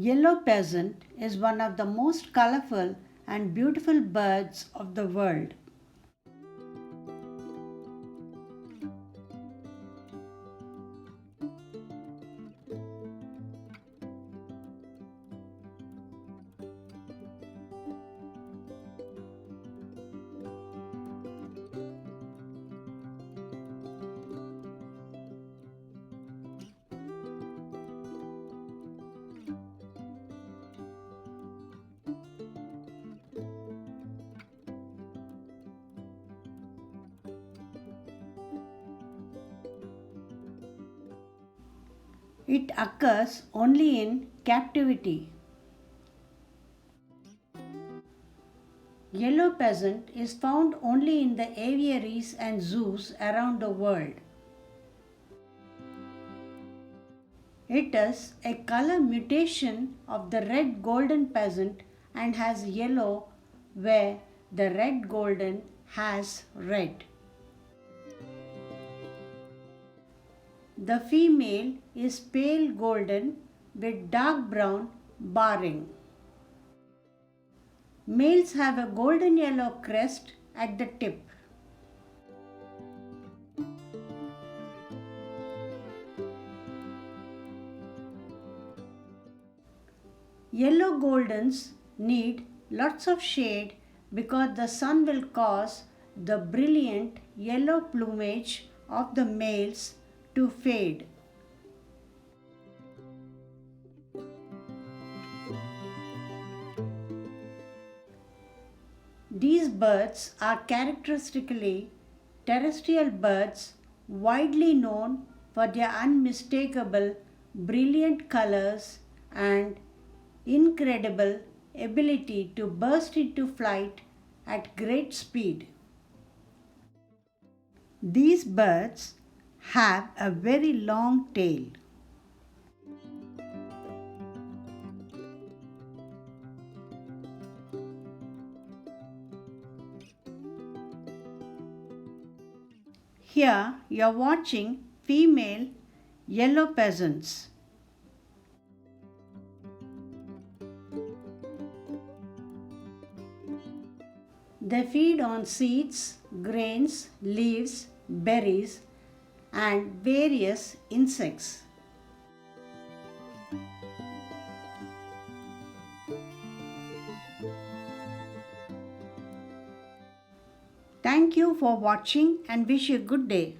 Yellow pheasant is one of the most colorful and beautiful birds of the world. It occurs only in captivity. Yellow pheasant is found only in the aviaries and zoos around the world. It is a color mutation of the red golden pheasant and has yellow where the red golden has red. The female is pale golden with dark brown barring. Males have a golden yellow crest at the tip. Yellow goldens need lots of shade because the sun will cause the brilliant yellow plumage of the males to fade. These birds are characteristically terrestrial birds, widely known for their unmistakable brilliant colors and incredible ability to burst into flight at great speed. These birds have a very long tail. Here you are watching female yellow pheasants. They feed on seeds, grains, leaves, berries, and various insects. Thank you for watching and wish you a good day.